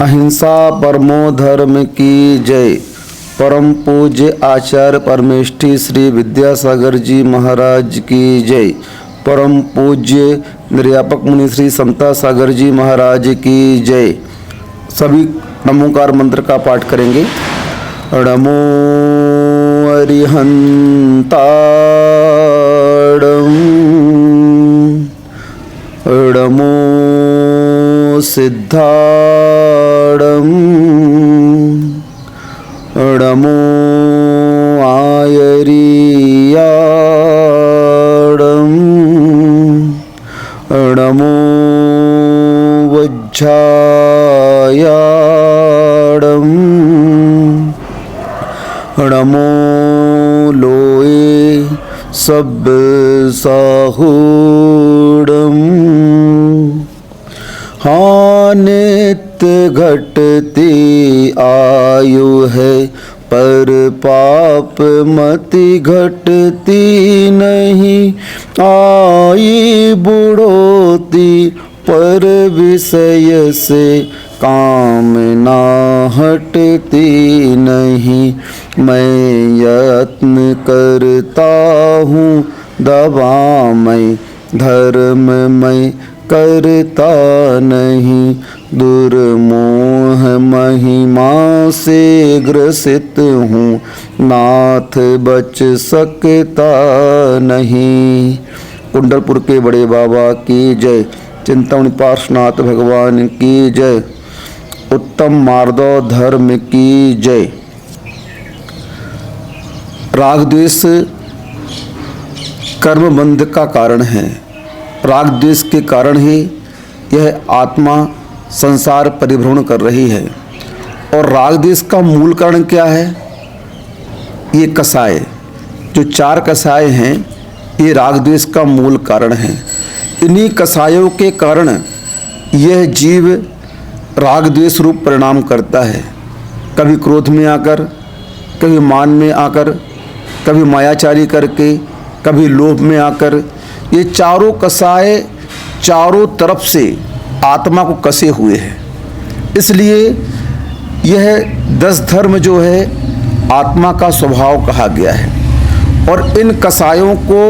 अहिंसा परमो धर्म की जय। परम पूज्य आचार्य परमेष्ठी श्री विद्यासागर जी महाराज की जय। परम पूज्य निर्यापक मुनि श्री समता सागर जी महाराज की जय। सभी नमोकार मंत्र का पाठ करेंगे। नमो अरिहंताणं, नमो सिद्धाणं, नमो आयर्याणं, नमो वज्झायाणं, नमो लोए सब साहूडं। हाँ नित्य घटती आयु है, पर पाप मति घटती नहीं। आई बुढ़ोती पर विषय से कामना हटती नहीं। मैं यत्न करता हूँ दवा मैं, धर्म मैं करता नहीं। दुर्मोह महिमा से ग्रसित हूँ, नाथ बच सकता नहीं। कुंडलपुर के बड़े बाबा की जय। चिंतामणि पार्श्वनाथ भगवान की जय। उत्तम मार्दव धर्म की जय। राग द्वेष कर्म बंध का कारण है। राग द्वेष के कारण ही यह आत्मा संसार परिभ्रमण कर रही है। और राग द्वेष का मूल कारण क्या है? ये कसाय, जो 4 कसाय हैं, ये राग द्वेष का मूल कारण है। इन्हीं कसायों के कारण यह जीव राग द्वेष रूप परिणाम करता है। कभी क्रोध में आकर, कभी मान में आकर, कभी मायाचारी करके, कभी लोभ में आकर। ये चारों कसाय चारों तरफ से आत्मा को कसे हुए हैं। इसलिए यह 10 धर्म जो है आत्मा का स्वभाव कहा गया है। और इन कसायों को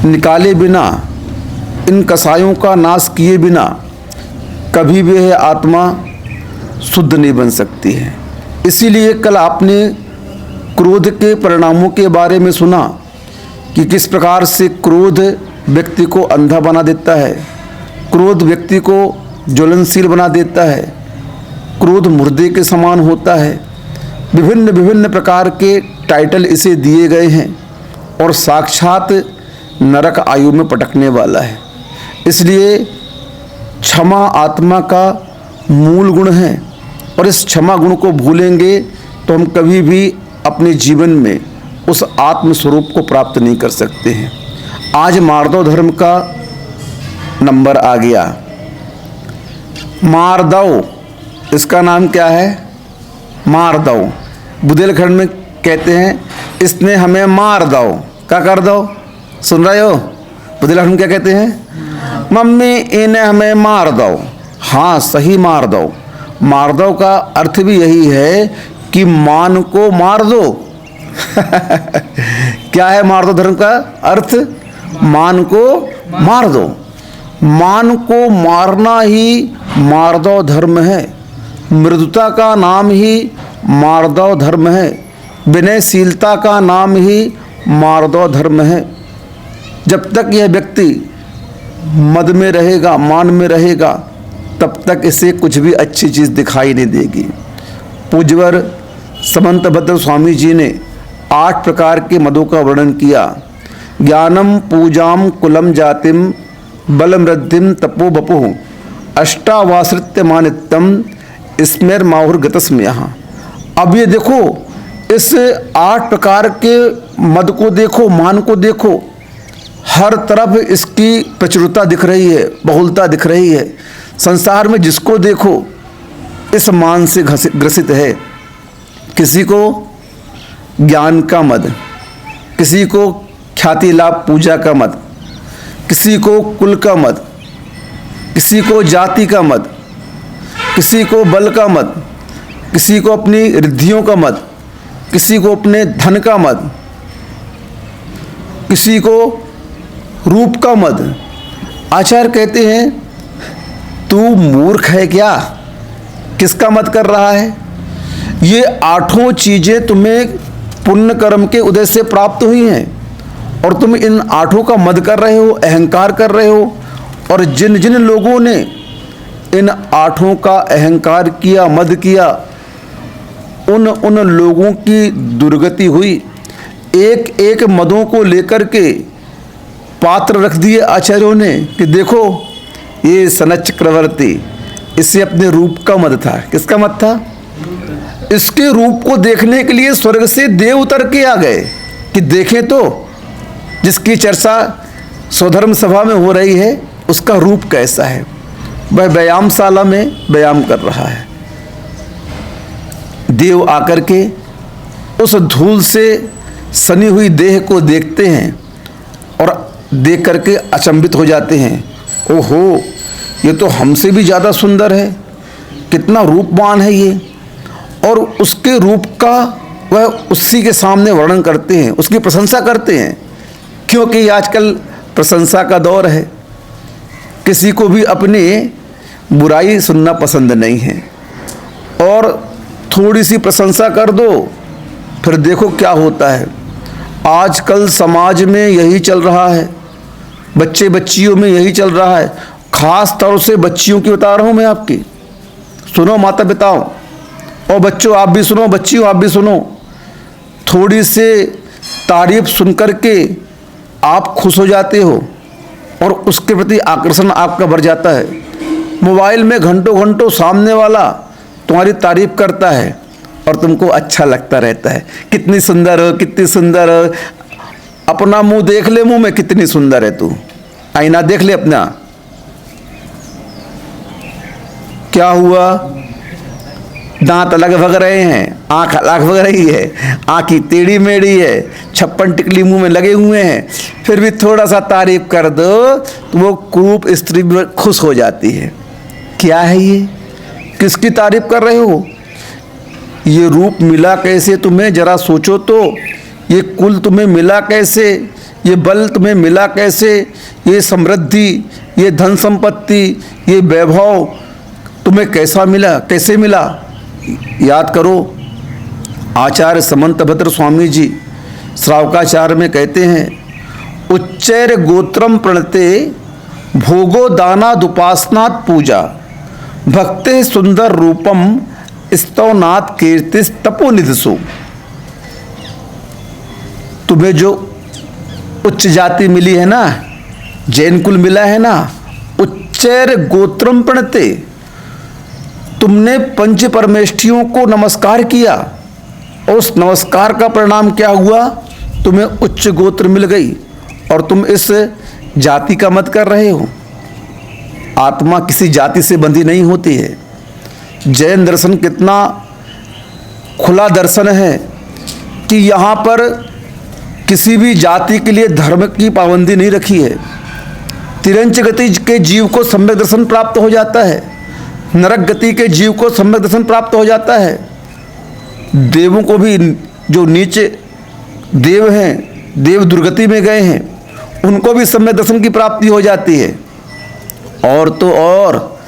निकाले बिना, इन कसायों का नाश किए बिना कभी भी यह आत्मा शुद्ध नहीं बन सकती है। इसीलिए कल आपने क्रोध के परिणामों के बारे में सुना कि किस प्रकार से क्रोध व्यक्ति को अंधा बना देता है, क्रोध व्यक्ति को ज्वलनशील बना देता है, क्रोध मुर्दे के समान होता है। विभिन्न विभिन्न प्रकार के टाइटल इसे दिए गए हैं और साक्षात नरक आयु में पटकने वाला है। इसलिए क्षमा आत्मा का मूल गुण है। और इस क्षमा गुण को भूलेंगे तो हम कभी भी अपने जीवन में उस आत्म स्वरूप को प्राप्त नहीं कर सकते हैं। आज मार्दव धर्म का नंबर आ गया। मार्दव, इसका नाम क्या है? मार्दव। बुंदेलखंड में कहते हैं इसने हमें मार दो। क्या कर दो? सुन रहे हो? बुंदेलखंड में क्या कहते हैं? मम्मी इन्हें हमें मार दो। हाँ, सही, मार दो। मार दो का अर्थ भी यही है कि मान को मार दो। क्या है मार दो धर्म का अर्थ? मान को मार दो। मान को मारना ही मार्दव धर्म है। मृदुता का नाम ही मार्दव धर्म है। विनयशीलता का नाम ही मार्दव धर्म है। जब तक यह व्यक्ति मद में रहेगा, मान में रहेगा, तब तक इसे कुछ भी अच्छी चीज़ दिखाई नहीं देगी। पूज्यवर समंत भद्र स्वामी जी ने 8 प्रकार के मदों का वर्णन किया। ज्ञानम पूजाम कुलम जातिम बलमृद्धिम तपो बपुः अष्टावासृत्य मानित्यम स्मेर माहुर गतस्म। यहाँ अब ये देखो, इस 8 प्रकार के मद को देखो, मान को देखो, हर तरफ इसकी प्रचुरता दिख रही है, बहुलता दिख रही है। संसार में जिसको देखो इस मान से ग्रसित है। किसी को ज्ञान का मद, किसी को ख्याति लाभ पूजा का मद, किसी को कुल का मद, किसी को जाति का मद, किसी को बल का मत, किसी को अपनी रिद्धियों का मत, किसी को अपने धन का मत, किसी को रूप का मत। आचार्य कहते हैं तू मूर्ख है क्या, किसका मत कर रहा है? ये आठों चीजें तुम्हें पुण्य कर्म के उदय से प्राप्त हुई हैं और तुम इन आठों का मद कर रहे हो, अहंकार कर रहे हो। और जिन जिन लोगों ने इन आठों का अहंकार किया, मद किया, उन लोगों की दुर्गति हुई। एक एक मदों को लेकर के पात्र रख दिए आचार्यों ने कि देखो ये सनत चक्रवर्ती, इससे अपने रूप का मद था। किसका मद था? इसके रूप को देखने के लिए स्वर्ग से देव उतर के आ गए कि देखें तो जिसकी चर्चा स्वधर्म सभा में हो रही है उसका रूप कैसा है। वह व्यायामशाला में व्यायाम कर रहा है। देव आकर के उस धूल से सनी हुई देह को देखते हैं और देख करके अचंभित हो जाते हैं। ओहो, ये तो हमसे भी ज़्यादा सुंदर है, कितना रूपवान है ये। और उसके रूप का वह उसी के सामने वर्णन करते हैं, उसकी प्रशंसा करते हैं, क्योंकि आजकल प्रशंसा का दौर है। किसी को भी अपनी बुराई सुनना पसंद नहीं है। और थोड़ी सी प्रशंसा कर दो फिर देखो क्या होता है। आजकल समाज में यही चल रहा है, बच्चे बच्चियों में यही चल रहा है। खास तौर से बच्चियों की बता रहा हूँ मैं आपकी। सुनो माता पिताओं, और बच्चों आप भी सुनो, बच्चियों आप भी सुनो। थोड़ी से तारीफ सुनकर के आप खुश हो जाते हो और उसके प्रति आकर्षण आपका बढ़ जाता है। मोबाइल में घंटों घंटों सामने वाला तुम्हारी तारीफ करता है और तुमको अच्छा लगता रहता है। कितनी सुंदर हो, कितनी सुंदर हो। अपना मुंह देख ले, मुंह में कितनी सुंदर है तू। आईना देख ले अपना, क्या हुआ? दांत अलग भग रहे हैं, आंख अलग भग रही है, आंखी टेढ़ी मेढ़ी है, 56 टिकली मुंह में लगे हुए हैं। फिर भी थोड़ा सा तारीफ कर दो तो वो कुरूप स्त्री खुश हो जाती है। क्या है ये? किसकी तारीफ कर रहे हो? ये रूप मिला कैसे तुम्हें, जरा सोचो तो। ये कुल तुम्हें मिला कैसे? ये बल तुम्हें मिला कैसे? ये समृद्धि, ये धन संपत्ति, ये वैभव तुम्हें कैसा मिला, कैसे मिला? याद करो, आचार्य समंतभद्र स्वामी जी श्रावकाचार्य में कहते हैं, उच्चैर गोत्रम प्रणते भोगो दाना दुपासनात् पूजा भक्ते सुंदर रूपम स्तवनाथ कीर्तिस तपोनिधिसु। तुम्हें जो उच्च जाति मिली है ना, जैन कुल मिला है ना, उच्चैर गोत्रम प्रणते, तुमने पंच परमेष्ठियों को नमस्कार किया और उस नमस्कार का परिणाम क्या हुआ? तुम्हें उच्च गोत्र मिल गई और तुम इस जाति का मत कर रहे हो। आत्मा किसी जाति से बंधी नहीं होती है। जैन दर्शन कितना खुला दर्शन है कि यहाँ पर किसी भी जाति के लिए धर्म की पाबंदी नहीं रखी है। तिरंच गति के जीव को सम्यक दर्शन प्राप्त हो जाता है, नरक गति के जीव को सम्यक दर्शन प्राप्त हो जाता है। देवों को भी, जो नीचे देव हैं, देव दुर्गति में गए हैं, उनको भी सम्यक दर्शन की प्राप्ति हो जाती है। और तो और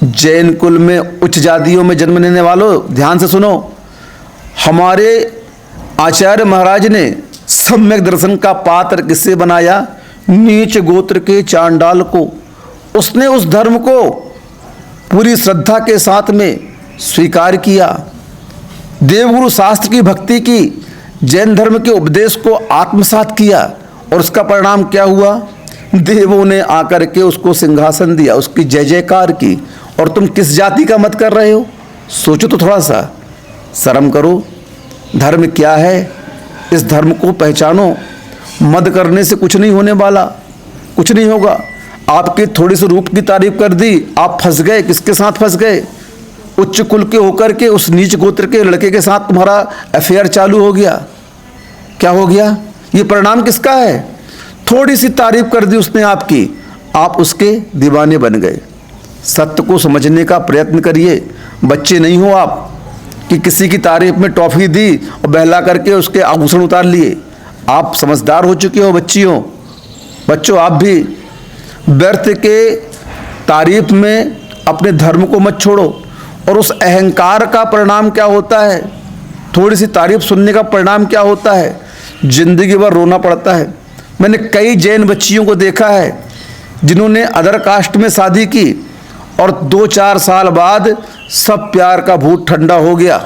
जैन कुल में उच्च जातियों में जन्म लेने वालों, ध्यान से सुनो, हमारे आचार्य महाराज ने सम्यक दर्शन का पात्र किससे बनाया? नीच गोत्र के चांडाल को। उसने उस धर्म को पूरी श्रद्धा के साथ में स्वीकार किया, देवगुरु शास्त्र की भक्ति की, जैन धर्म के उपदेश को आत्मसात किया और उसका परिणाम क्या हुआ? देवों ने आकर के उसको सिंहासन दिया, उसकी जय जयकार की। और तुम किस जाति का मत कर रहे हो? सोचो तो थोड़ा सा, शर्म करो। धर्म क्या है, इस धर्म को पहचानो। मद करने से कुछ नहीं होने वाला, कुछ नहीं होगा। आपके थोड़ी सी रूप की तारीफ कर दी, आप फंस गए। किसके साथ फंस गए? उच्च कुल के होकर के उस नीच गोत्र के लड़के के साथ तुम्हारा अफेयर चालू हो गया। क्या हो गया? ये परिणाम किसका है? थोड़ी सी तारीफ कर दी उसने आपकी, आप उसके दीवाने बन गए। सत्य को समझने का प्रयत्न करिए। बच्चे नहीं हो आप कि किसी की तारीफ में टॉफ़ी दी और बहला करके उसके आभूषण उतार लिए। आप समझदार हो चुके हो बच्चों, आप भी व्यर्थ के तारीफ में अपने धर्म को मत छोड़ो। और उस अहंकार का परिणाम क्या होता है, थोड़ी सी तारीफ सुनने का परिणाम क्या होता है, जिंदगी भर रोना पड़ता है। मैंने कई जैन बच्चियों को देखा है जिन्होंने अदर कास्ट में शादी की और 2-4 साल बाद सब प्यार का भूत ठंडा हो गया,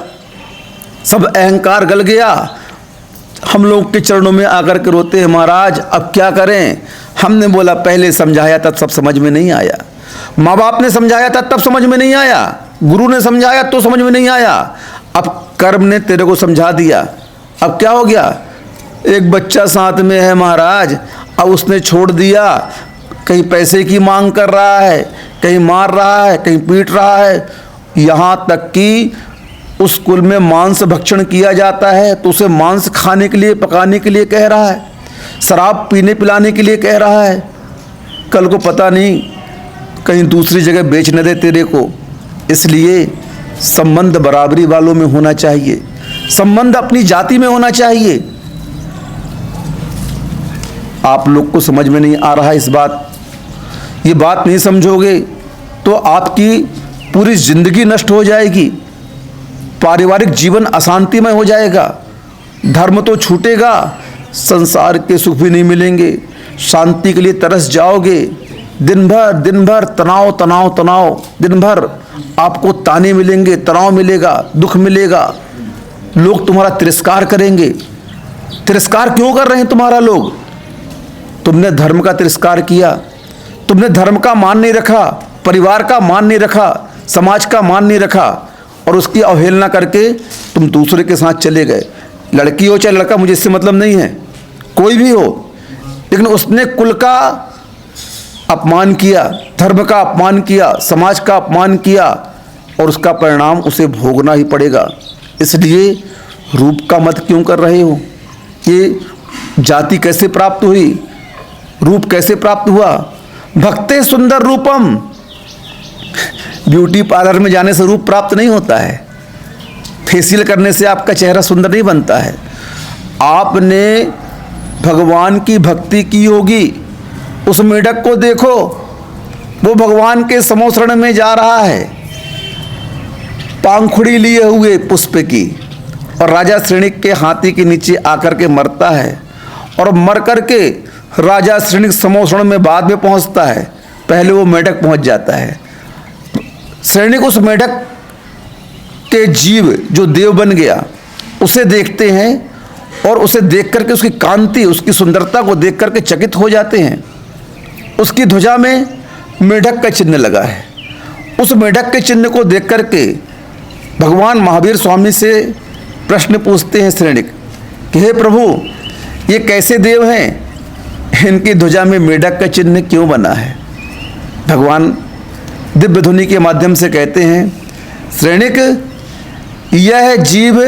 सब अहंकार गल गया। हम लोग के चरणों में आकर के रोते हैं, महाराज अब क्या करें। हमने बोला पहले समझाया था तब समझ में नहीं आया, माँ बाप ने समझाया था तब समझ में नहीं आया, गुरु ने समझाया तो समझ में नहीं आया, अब कर्म ने तेरे को समझा दिया। अब क्या हो गया, एक बच्चा साथ में है महाराज, अब उसने छोड़ दिया, कहीं पैसे की मांग कर रहा है, कहीं मार रहा है, कहीं पीट रहा है, यहाँ तक कि उस कुल में मांस भक्षण किया जाता है तो उसे मांस खाने के लिए पकाने के लिए कह रहा है, शराब पीने पिलाने के लिए कह रहा है। कल को पता नहीं कहीं दूसरी जगह बेच न दे तेरे को। इसलिए संबंध बराबरी वालों में होना चाहिए, संबंध अपनी जाति में होना चाहिए। आप लोग को समझ में नहीं आ रहा इस बात, ये बात नहीं समझोगे तो आपकी पूरी जिंदगी नष्ट हो जाएगी, पारिवारिक जीवन अशांतिमय हो जाएगा, धर्म तो छूटेगा, संसार के सुख भी नहीं मिलेंगे, शांति के लिए तरस जाओगे। दिन भर तनाव तनाव तनाव, दिन भर आपको ताने मिलेंगे, तनाव मिलेगा, दुख मिलेगा, लोग तुम्हारा तिरस्कार करेंगे। तिरस्कार क्यों कर रहे हैं तुम्हारा लोग? तुमने धर्म का तिरस्कार किया, तुमने धर्म का मान नहीं रखा, परिवार का मान नहीं रखा, समाज का मान नहीं रखा और उसकी अवहेलना करके तुम दूसरे के साथ चले गए। लड़की हो चाहे लड़का, मुझे इससे मतलब नहीं है, कोई भी हो, लेकिन उसने कुल का अपमान किया, धर्म का अपमान किया, समाज का अपमान किया और उसका परिणाम उसे भोगना ही पड़ेगा। इसलिए रूप का मत क्यों कर रहे हो? ये जाति कैसे प्राप्त हुई, रूप कैसे प्राप्त हुआ? भक्ते सुंदर रूपम। ब्यूटी पार्लर में जाने से रूप प्राप्त नहीं होता है, फेशियल करने से आपका चेहरा सुंदर नहीं बनता है। आपने भगवान की भक्ति की होगी, उस मेढक को देखो, वो भगवान के समोसरण में जा रहा है, पांखुड़ी लिए हुए पुष्प की, और राजा श्रेणिक के हाथी के नीचे आकर के मरता है और मर करके राजा श्रेणिक समोसरण में बाद में पहुंचता है, पहले वो मेढक पहुंच जाता है। श्रेणिक उस मेढक के जीव जो देव बन गया उसे देखते हैं और उसे देख करके उसकी कांति, उसकी सुंदरता को देख करके चकित हो जाते हैं। उसकी ध्वजा में मेढक का चिन्ह लगा है। उस मेढक के चिन्ह को देख करके भगवान महावीर स्वामी से प्रश्न पूछते हैं श्रेणिक कि हे प्रभु, ये कैसे देव हैं, इनकी ध्वजा में मेढक का चिन्ह क्यों बना है? भगवान दिव्य ध्वनि के माध्यम से कहते हैं, श्रेणिक, यह जीव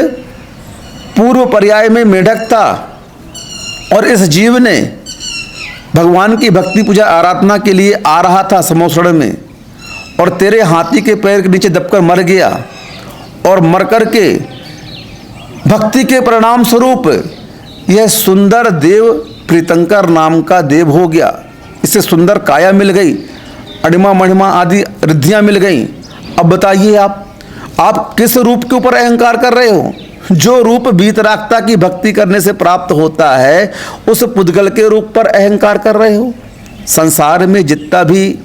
पूर्व पर्याय में मेढक था और इस जीव ने भगवान की भक्ति पूजा आराधना के लिए आ रहा था समोसण में, और तेरे हाथी के पैर के नीचे दबकर मर गया और मर कर के भक्ति के परिणाम स्वरूप यह सुंदर देव प्रीतंकर नाम का देव हो गया। इससे सुंदर काया मिल गई, अणिमा मणिमा आदि रिद्धियाँ मिल गई। अब बताइए आप किस रूप के ऊपर अहंकार कर रहे हो? जो रूप वीतरागता की भक्ति करने से प्राप्त होता है उस पुद्गल के रूप पर अहंकार कर रहे हो। संसार में जितना भी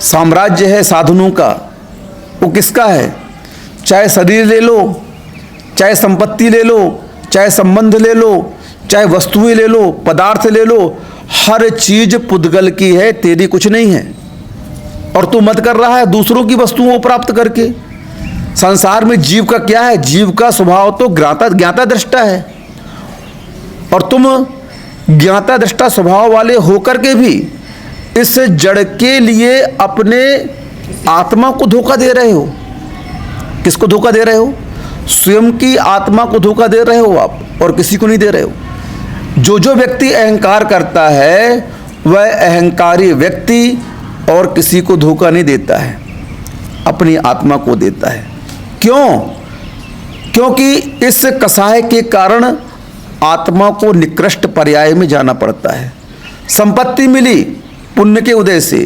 साम्राज्य है साधनों का, वो किसका है? चाहे शरीर ले लो, चाहे संपत्ति ले लो, चाहे संबंध ले लो, चाहे वस्तुएं ले लो, पदार्थ ले लो, हर चीज पुद्गल की है, तेरी कुछ नहीं है। और तू मत कर रहा है दूसरों की वस्तुओं को प्राप्त करके। संसार में जीव का क्या है? जीव का स्वभाव तो ज्ञाता दृष्टा है, और तुम ज्ञाता दृष्टा स्वभाव वाले होकर के भी इस जड़ के लिए अपने आत्मा को धोखा दे रहे हो। किसको धोखा दे रहे हो? स्वयं की आत्मा को धोखा दे रहे हो आप, और किसी को नहीं दे रहे हो। जो व्यक्ति अहंकार करता है वह अहंकारी व्यक्ति और किसी को धोखा नहीं देता है, अपनी आत्मा को देता है। क्यों? क्योंकि इस कसाय के कारण आत्मा को निकृष्ट पर्याय में जाना पड़ता है। संपत्ति मिली पुण्य के उदय से,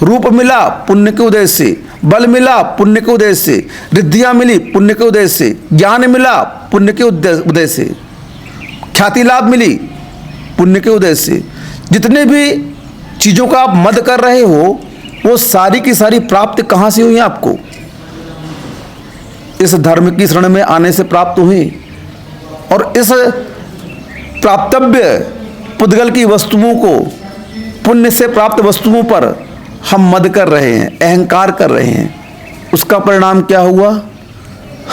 रूप मिला पुण्य के उदय से, बल मिला पुण्य के उदय से, रिद्धियां मिली पुण्य के उदय से, ज्ञान मिला पुण्य के उदय से, ख्याति लाभ मिली पुण्य के उदय से। जितने भी चीज़ों का आप मद कर रहे हो वो सारी की सारी प्राप्ति कहाँ से हुई आपको? इस धर्म की शरण में आने से प्राप्त हुई। और इस प्राप्तव्य पुद्गल की वस्तुओं को, पुण्य से प्राप्त वस्तुओं पर हम मद कर रहे हैं, अहंकार कर रहे हैं। उसका परिणाम क्या हुआ?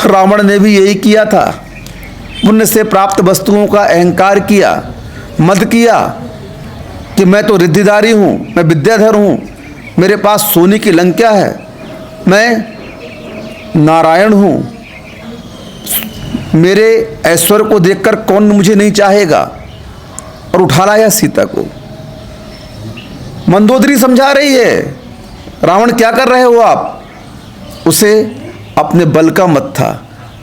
रावण ने भी यही किया था, पुण्य से प्राप्त वस्तुओं का अहंकार किया, मद किया कि मैं तो रिद्धिधारी हूँ, मैं विद्याधर हूँ, मेरे पास सोने की लंका है, मैं नारायण हूँ, मेरे ऐश्वर्य को देखकर कौन मुझे नहीं चाहेगा, और उठा लाया सीता को। मंदोदरी समझा रही है, रावण क्या कर रहे हो आप? उसे अपने बल का मत था,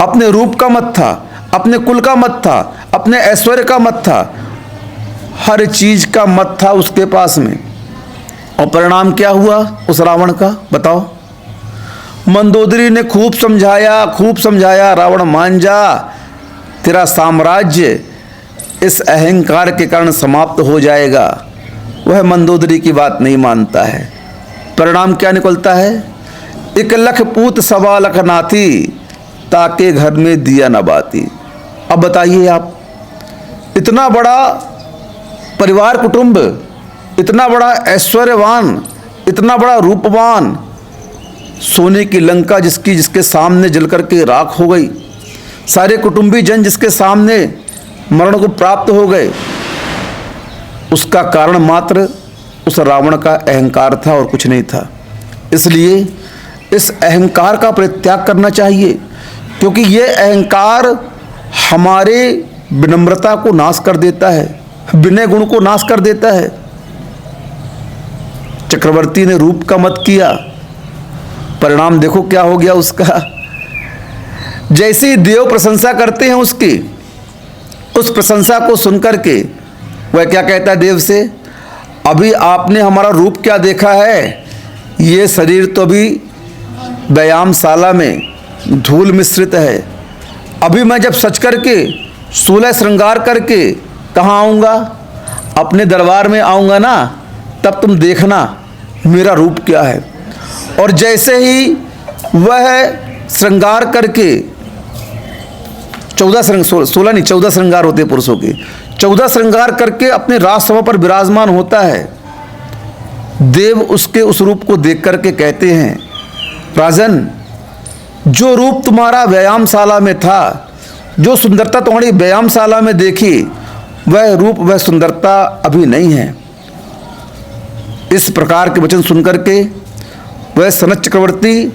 अपने रूप का मत था, अपने कुल का मत था, अपने ऐश्वर्य का मत था, हर चीज का मत था उसके पास में। और परिणाम क्या हुआ उस रावण का, बताओ? मंदोदरी ने खूब समझाया, रावण मान जा, तेरा साम्राज्य इस अहंकार के कारण समाप्त हो जाएगा। वह मंदोदरी की बात नहीं मानता है। परिणाम क्या निकलता है? 1 लख पूत 1.25 लख नाती, ताके घर में दिया न बाती। अब बताइए आप, इतना बड़ा परिवार कुटुंब, इतना बड़ा ऐश्वर्यवान, इतना बड़ा रूपवान, सोने की लंका जिसके सामने जल करके राख हो गई, सारे कुटुंबी जन जिसके सामने मरण को प्राप्त हो गए, उसका कारण मात्र उस रावण का अहंकार था और कुछ नहीं था। इसलिए इस अहंकार का परित्याग करना चाहिए, क्योंकि ये अहंकार हमारे विनम्रता को नाश कर देता है, विनय गुण को नाश कर देता है। चक्रवर्ती ने रूप का मत किया, परिणाम देखो क्या हो गया उसका। जैसी देव प्रशंसा करते हैं उसकी, उस प्रशंसा को सुनकर के वह क्या कहता है देव से? अभी आपने हमारा रूप क्या देखा है? ये शरीर तो अभी व्यायामशाला में धूल मिश्रित है। अभी मैं जब सच करके 16 श्रृंगार करके कहाँ आऊँगा? अपने दरबार में आऊँगा ना, तब तुम देखना मेरा रूप क्या है। और जैसे ही वह श्रृंगार करके 14 श्रृंगार होते पुरुषों के, 14 श्रृंगार करके अपने राजसभा पर विराजमान होता है, देव उसके उस रूप को देख करके कहते हैं, राजन, जो रूप तुम्हारा व्यायामशाला में था, जो सुंदरता तुम्हारी व्यायामशाला में देखी, वह रूप, वह सुंदरता अभी नहीं है। इस प्रकार के वचन सुनकर के वह सनत चक्रवर्ती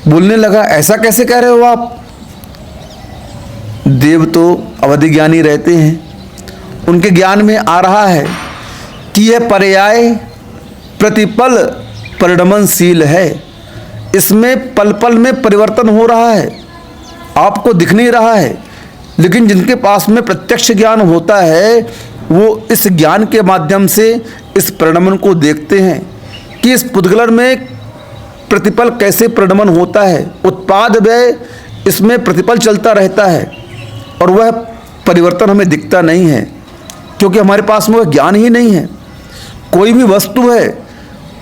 बोलने लगा, ऐसा कैसे कह रहे हो आप? देव तो अवधि ज्ञानी रहते हैं, उनके ज्ञान में आ रहा है कि यह पर्याय प्रतिपल परिणमनशील है, इसमें पल पल में परिवर्तन हो रहा है, आपको दिख नहीं रहा है। लेकिन जिनके पास में प्रत्यक्ष ज्ञान होता है, वो इस ज्ञान के माध्यम से इस परिणमन को देखते हैं कि इस पुद्गल में प्रतिपल कैसे परिणमन होता है, उत्पाद व्यय इसमें प्रतिपल चलता रहता है, और वह परिवर्तन हमें दिखता नहीं है, क्योंकि हमारे पास में वह ज्ञान ही नहीं है। कोई भी वस्तु है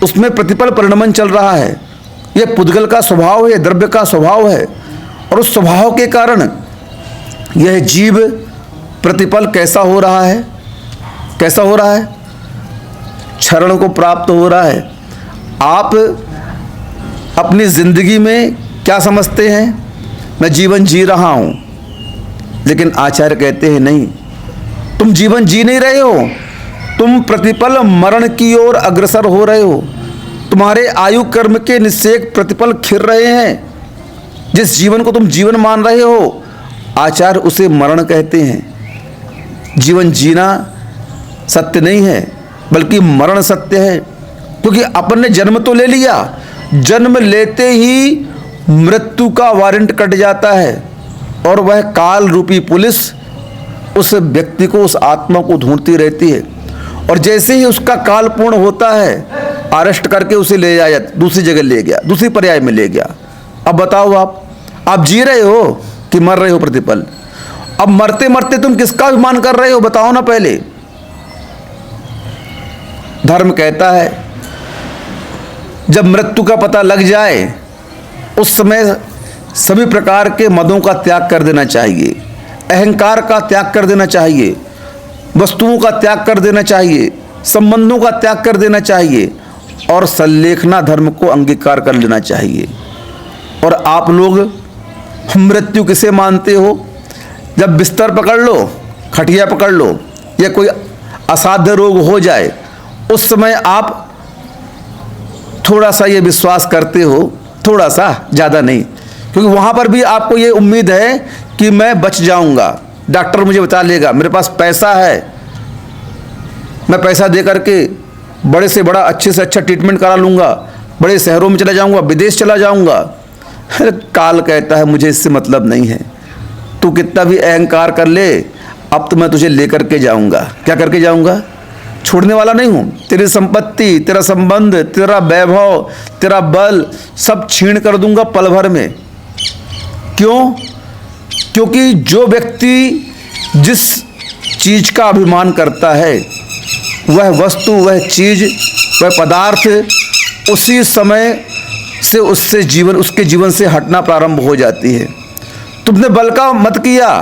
उसमें प्रतिपल परिणमन चल रहा है, यह पुद्गल का स्वभाव है, द्रव्य का स्वभाव है, और उस स्वभाव के कारण यह जीव प्रतिपल कैसा हो रहा है, कैसा हो रहा है? क्षरण को प्राप्त हो रहा है। आप अपनी जिंदगी में क्या समझते हैं? मैं जीवन जी रहा हूं, लेकिन आचार्य कहते हैं नहीं, तुम जीवन जी नहीं रहे हो, तुम प्रतिपल मरण की ओर अग्रसर हो रहे हो। तुम्हारे आयु कर्म के निश्चय प्रतिपल खिर रहे हैं। जिस जीवन को तुम जीवन मान रहे हो, आचार्य उसे मरण कहते हैं। जीवन जीना सत्य नहीं है, बल्कि मरण सत्य है। क्योंकि अपन ने जन्म तो ले लिया, जन्म लेते ही मृत्यु का वारंट कट जाता है और वह काल रूपी पुलिस उस व्यक्ति को, उस आत्मा को ढूंढती रहती है। और जैसे ही उसका काल पूर्ण होता है, अरेस्ट करके उसे ले जाया, दूसरी जगह ले गया, दूसरी पर्याय में ले गया। अब बताओ, आप जी रहे हो कि मर रहे हो प्रतिपल? अब मरते मरते तुम किसका अभिमान कर रहे हो, बताओ ना पहले। धर्म कहता है जब मृत्यु का पता लग जाए उस समय सभी प्रकार के मदों का त्याग कर देना चाहिए, अहंकार का त्याग कर देना चाहिए, वस्तुओं का त्याग कर देना चाहिए, संबंधों का त्याग कर देना चाहिए और सल्लेखना धर्म को अंगीकार कर लेना चाहिए। और आप लोग मृत्यु किसे मानते हो? जब बिस्तर पकड़ लो, खटिया पकड़ लो या कोई असाध्य रोग हो जाए, उस समय आप थोड़ा सा ये विश्वास करते हो, थोड़ा सा, ज़्यादा नहीं, क्योंकि वहाँ पर भी आपको ये उम्मीद है कि मैं बच जाऊँगा, डॉक्टर मुझे बचा लेगा, मेरे पास पैसा है, मैं पैसा दे करके बड़े से बड़ा, अच्छे से अच्छा ट्रीटमेंट करा लूँगा, बड़े शहरों में चला जाऊँगा, विदेश चला जाऊँगा। अरे काल कहता है मुझे इससे मतलब नहीं है, तू कितना भी अहंकार कर ले, अब तो मैं तुझे लेकर के जाऊँगा। क्या करके जाऊँगा? छोड़ने वाला नहीं हूँ। तेरी संपत्ति, तेरा संबंध, तेरा वैभव, तेरा बल सब छीन कर दूंगा पल भर में। क्यों? क्योंकि जो व्यक्ति जिस चीज का अभिमान करता है, वह वस्तु, वह चीज, वह पदार्थ उसी समय से उसके जीवन से हटना प्रारंभ हो जाती है। तुमने बल का मत किया,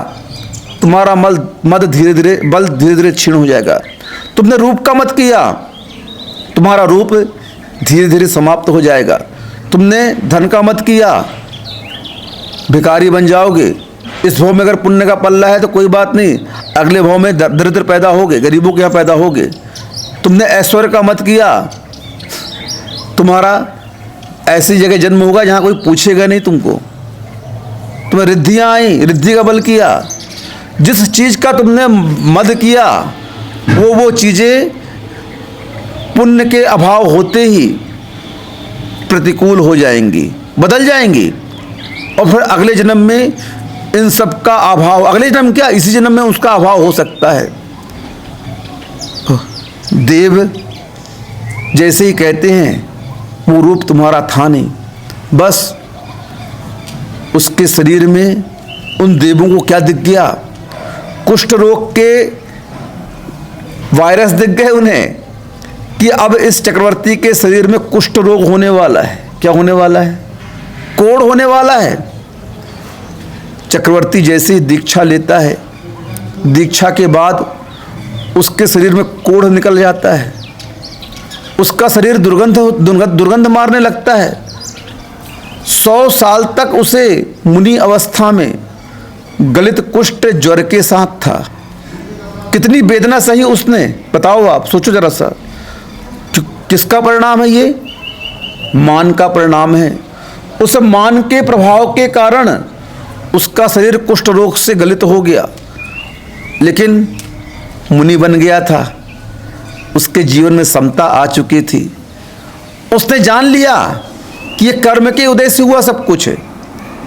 तुम्हारा बल धीरे धीरे क्षीण हो जाएगा। तुमने रूप का मत किया, तुम्हारा रूप धीरे धीरे समाप्त हो जाएगा। तुमने धन का मत किया, भिखारी बन जाओगे। इस भाव में अगर पुण्य का पल्ला है तो कोई बात नहीं, अगले भाव में दरिद्र पैदा होगे, गरीबों के यहाँ पैदा होगे। तुमने ऐश्वर्य का मत किया, तुम्हारा ऐसी जगह जन्म होगा जहाँ कोई पूछेगा नहीं तुमको। तुम्हें रिद्धियाँ आई, रिद्धि का बल किया। जिस चीज़ का तुमने मद किया वो चीज़ें पुण्य के अभाव होते ही प्रतिकूल हो जाएंगी, बदल जाएंगी, और फिर अगले जन्म में इन सब का अभाव, अगले जन्म क्या, इसी जन्म में उसका अभाव हो सकता है। देव जैसे ही कहते हैं वो रूप तुम्हारा था नहीं, बस उसके शरीर में उन देवों को क्या दिख गया? कुष्ठ रोग के वायरस दिख गए उन्हें कि अब इस चक्रवर्ती के शरीर में कुष्ठ रोग होने वाला है। क्या होने वाला है? कोढ़ होने वाला है। चक्रवर्ती जैसे ही दीक्षा लेता है, दीक्षा के बाद उसके शरीर में कोढ़ निकल जाता है, उसका शरीर दुर्गंध मारने लगता है। 100 साल तक उसे मुनि अवस्था में गलित कुष्ठ ज्वर के साथ था। कितनी वेदना सही उसने, बताओ आप, सोचो जरा सा। किसका परिणाम है ये? मान का परिणाम है। उस मान के प्रभाव के कारण उसका शरीर कुष्ठ रोग से गलित हो गया, लेकिन मुनि बन गया था, उसके जीवन में समता आ चुकी थी। उसने जान लिया कि ये कर्म के उदय से हुआ सब कुछ है।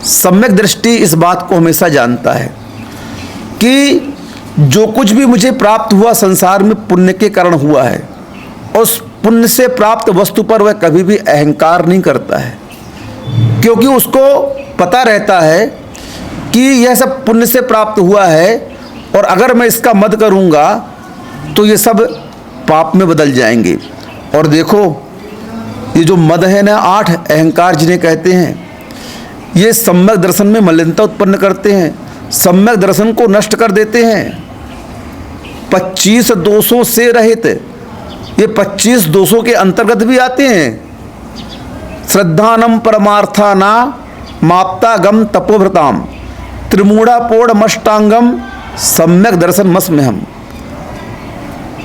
सम्यक दृष्टि इस बात को हमेशा जानता है कि जो कुछ भी मुझे प्राप्त हुआ संसार में पुण्य के कारण हुआ है, उस पुण्य से प्राप्त वस्तु पर वह कभी भी अहंकार नहीं करता है, क्योंकि उसको पता रहता है कि यह सब पुण्य से प्राप्त हुआ है और अगर मैं इसका मद करूँगा तो ये सब पाप में बदल जाएंगे। और देखो ये जो मद है ना, 8 अहंकार जिन्हें कहते हैं, ये सम्यक दर्शन में मलिनता उत्पन्न करते हैं, सम्यक दर्शन को नष्ट कर देते हैं। 25 दोषों से रहित, ये 25 दोषों के अंतर्गत भी आते हैं। श्रद्धानम परमार्थाना माप्तागम तपोभृताम त्रिमूढ़ापोड़ मष्टांगम सम्यक दर्शन मस में हम।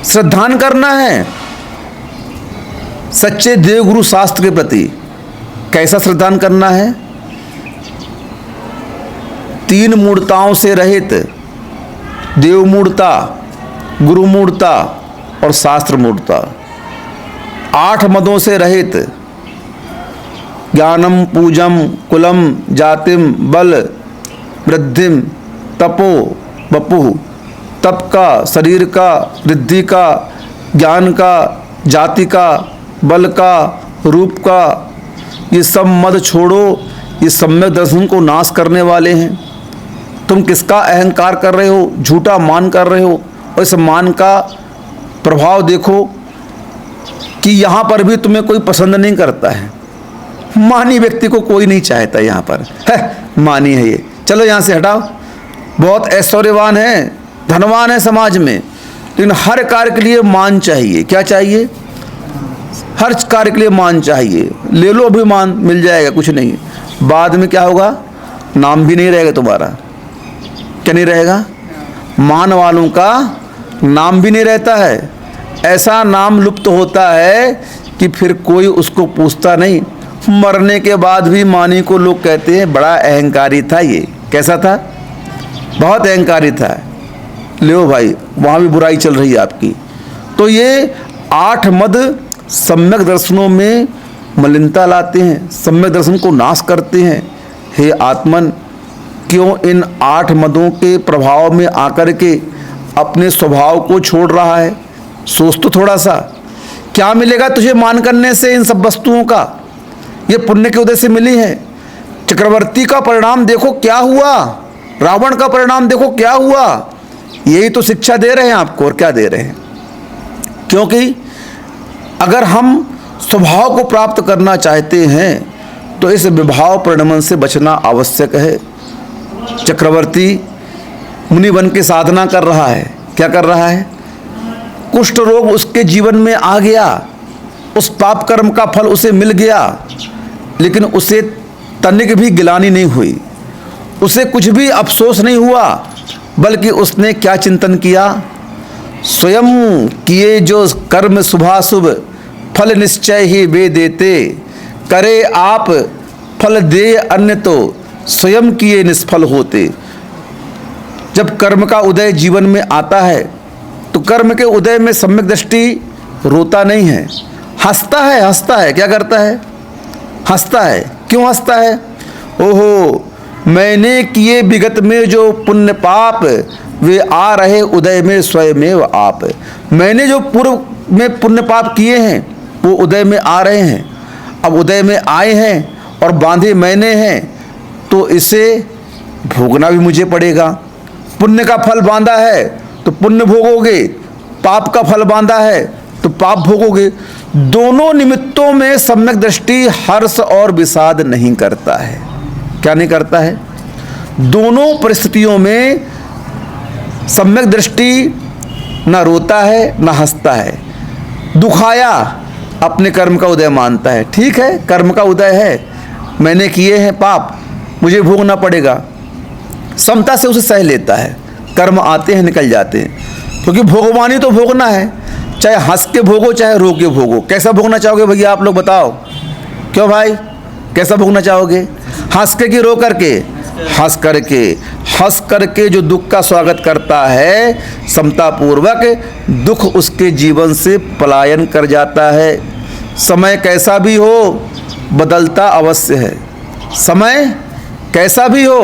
श्रद्धान करना है सच्चे देवगुरु शास्त्र के प्रति। कैसा श्रद्धान करना है? 3 मूर्ताओं से रहित, देव मूर्ता, गुरु मूर्ता और शास्त्र मूर्ता, 8 मदों से रहित, ज्ञानम पूजम कुलम जातिम बल वृद्धिम तपो बपु, तप का, शरीर का, वृद्धि का, ज्ञान का, जाति का, बल का, रूप का, ये सब मद छोड़ो, ये सम्यक दर्शन को नाश करने वाले हैं। तुम किसका अहंकार कर रहे हो? झूठा मान कर रहे हो। और इस मान का प्रभाव देखो कि यहाँ पर भी तुम्हें कोई पसंद नहीं करता है। मानी व्यक्ति को कोई नहीं चाहता यहाँ पर, है मानी है ये, चलो यहाँ से हटाओ। बहुत ऐश्वर्यवान है, धनवान है समाज में, लेकिन हर कार्य के लिए मान चाहिए। क्या चाहिए? हर कार्य के लिए मान चाहिए। ले लो भी मान, मिल जाएगा, कुछ नहीं। बाद में क्या होगा? नाम भी नहीं रहेगा तुम्हारा। क्या नहीं रहेगा? मान वालों का नाम भी नहीं रहता है। ऐसा नाम लुप्त होता है कि फिर कोई उसको पूछता नहीं। मरने के बाद भी मानी को लोग कहते हैं बड़ा अहंकारी था ये। कैसा था? बहुत अहंकारी था। लो भाई, वहाँ भी बुराई चल रही है आपकी। तो ये 8 मद सम्यक दर्शनों में मलिनता लाते हैं, सम्यक दर्शन को नाश करते हैं। हे आत्मन, क्यों इन 8 मदों के प्रभाव में आकर के अपने स्वभाव को छोड़ रहा है? सोच तो थोड़ा सा, क्या मिलेगा तुझे मान करने से इन सब वस्तुओं का? ये पुण्य के उदय से मिली है। चक्रवर्ती का परिणाम देखो क्या हुआ, रावण का परिणाम देखो क्या हुआ। यही तो शिक्षा दे रहे हैं आपको, और क्या दे रहे हैं? क्योंकि अगर हम स्वभाव को प्राप्त करना चाहते हैं तो इस विभाव परिणमन से बचना आवश्यक है। चक्रवर्ती मुनि बन के साधना कर रहा है। क्या कर रहा है? कुष्ठ रोग उसके जीवन में आ गया, उस पाप कर्म का फल उसे मिल गया, लेकिन उसे तनिक भी गिलानी नहीं हुई, उसे कुछ भी अफसोस नहीं हुआ, बल्कि उसने क्या चिंतन किया? स्वयं किए जो कर्म शुभाशुभ, फल निश्चय ही वे देते, करे आप फल दे अन्य तो स्वयं किए निष्फल होते। जब कर्म का उदय जीवन में आता है तो कर्म के उदय में सम्यक दृष्टि रोता नहीं है, हंसता है। हंसता है, क्या करता है? हंसता है। क्यों हंसता है? ओहो, मैंने किए विगत में जो पुण्य पाप, वे आ रहे उदय में स्वयमेव आप। मैंने जो पूर्व में पुण्य पाप किए हैं वो उदय में आ रहे हैं। अब उदय में आए हैं और बांधे मैंने हैं, तो इसे भोगना भी मुझे पड़ेगा। पुण्य का फल बांधा है तो पुण्य भोगोगे, पाप का फल बांधा है तो पाप भोगोगे। दोनों निमित्तों में सम्यक दृष्टि हर्ष और विषाद नहीं करता है। क्या नहीं करता है? दोनों परिस्थितियों में सम्यक दृष्टि न रोता है न हंसता है। दुखाया अपने कर्म का उदय मानता है। ठीक है, कर्म का उदय है, मैंने किए हैं पाप, मुझे भोगना पड़ेगा। समता से उसे सह लेता है। कर्म आते हैं निकल जाते हैं, क्योंकि भोगवानी तो भोगना है, चाहे हंस के भोगो चाहे रो के भोगो। कैसा भोगना चाहोगे भैया आप लोग बताओ? क्यों भाई, कैसा भोगना चाहोगे? हंस के कि रो करके? हंस करके। हंस करके जो दुख का स्वागत करता है, समतापूर्वक दुख उसके जीवन से पलायन कर जाता है। समय कैसा भी हो बदलता अवश्य है। समय कैसा भी हो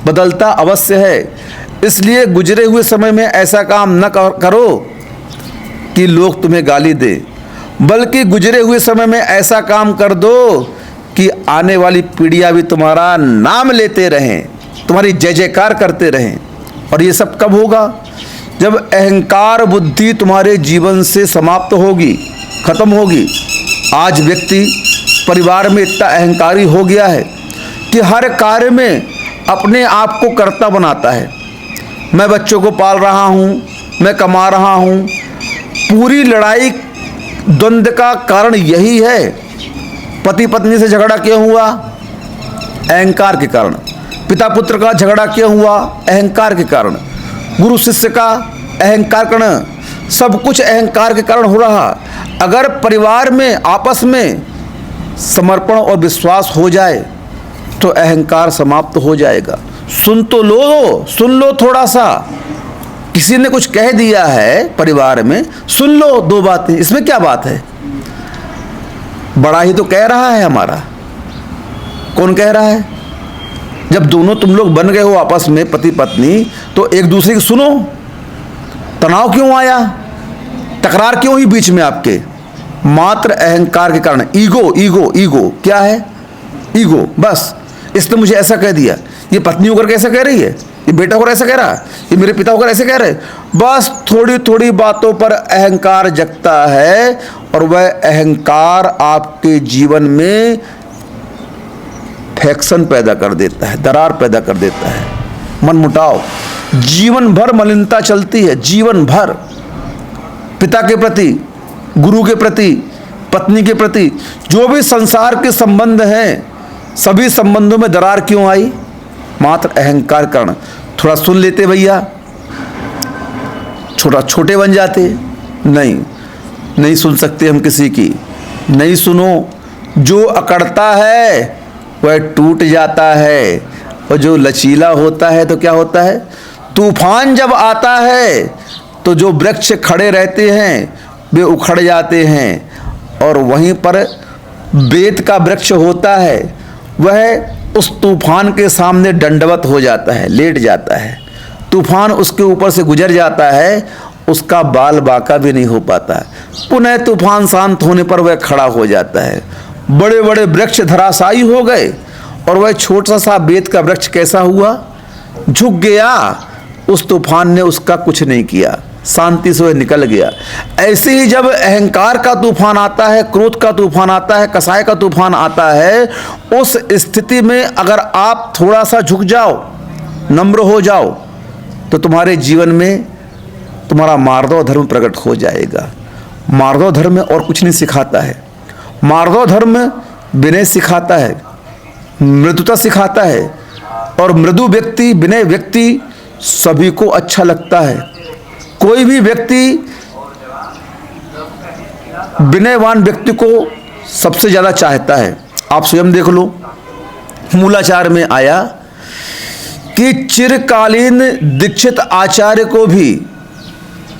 बदलता अवश्य है। इसलिए गुजरे हुए समय में ऐसा काम न करो कि लोग तुम्हें गाली दे, बल्कि गुजरे हुए समय में ऐसा काम कर दो कि आने वाली पीढ़ियां भी तुम्हारा नाम लेते रहें, तुम्हारी जय जयकार करते रहें। और ये सब कब होगा? जब अहंकार बुद्धि तुम्हारे जीवन से समाप्त होगी, खत्म होगी। आज व्यक्ति परिवार में इतना अहंकारी हो गया है कि हर कार्य में अपने आप को कर्ता बनाता है। मैं बच्चों को पाल रहा हूँ, मैं कमा रहा हूँ। पूरी लड़ाई द्वंद्व का कारण यही है। पति पत्नी से झगड़ा क्यों हुआ? अहंकार के कारण। पिता पुत्र का झगड़ा क्यों हुआ? अहंकार के कारण। गुरु शिष्य का अहंकार कारण, सब कुछ अहंकार के कारण हो रहा। अगर परिवार में आपस में समर्पण और विश्वास हो जाए तो अहंकार समाप्त हो जाएगा। सुन तो लो, सुन लो थोड़ा सा। किसी ने कुछ कह दिया है परिवार में, सुन लो 2 बातें, इसमें क्या बात है? बड़ा ही तो कह रहा है हमारा। कौन कह रहा है? जब दोनों तुम लोग बन गए हो आपस में पति पत्नी, तो एक दूसरे की सुनो। तनाव क्यों आया? तकरार क्यों हुई बीच में आपके? मात्र अहंकार के कारण। ईगो ईगो ईगो क्या है? ईगो। बस इसने मुझे ऐसा कह दिया, ये पत्नी होकर कैसा कह रही है, ये बेटा होकर ऐसा कह रहा है, ये मेरे पिता होकर ऐसे कह रहे। बस थोड़ी थोड़ी बातों पर अहंकार जगता है और वह अहंकार आपके जीवन में फ्रैक्शन पैदा कर देता है, दरार पैदा कर देता है, मनमुटाव। जीवन भर मलिनता चलती है, जीवन भर। पिता के प्रति, गुरु के प्रति, पत्नी के प्रति, जो भी संसार के संबंध हैं, सभी संबंधों में दरार क्यों आई? मात्र अहंकार कारण। थोड़ा सुन लेते भैया, छोटे बन जाते। नहीं सुन सकते हम किसी की। नहीं सुनो। जो अकड़ता है वह टूट जाता है, और जो लचीला होता है तो क्या होता है? तूफान जब आता है तो जो वृक्ष खड़े रहते हैं वे उखड़ जाते हैं, और वहीं पर बेत का वृक्ष होता है वह उस तूफान के सामने दंडवत हो जाता है, लेट जाता है। तूफान उसके ऊपर से गुजर जाता है, उसका बाल बाका भी नहीं हो पाता। पुनः तूफान शांत होने पर वह खड़ा हो जाता है। बड़े बड़े वृक्ष धराशायी हो गए, और वह छोटा सा बेत का वृक्ष कैसा हुआ? झुक गया। उस तूफान ने उसका कुछ नहीं किया, शांति से वह निकल गया। ऐसे ही जब अहंकार का तूफान आता है, क्रोध का तूफान आता है, कसाय का तूफान आता है, उस स्थिति में अगर आप थोड़ा सा झुक जाओ, नम्र हो जाओ, तो तुम्हारे जीवन में तुम्हारा मार्दव धर्म प्रकट हो जाएगा। मार्दव धर्म और कुछ नहीं सिखाता है। मार्दव धर्म विनय सिखाता है, मृदुता सिखाता है, और मृदु व्यक्ति, विनय व्यक्ति सभी को अच्छा लगता है। कोई भी व्यक्ति विनयवान व्यक्ति को सबसे ज़्यादा चाहता है। आप स्वयं देख लो, मूलाचार में आया कि चिरकालीन दीक्षित आचार्य को भी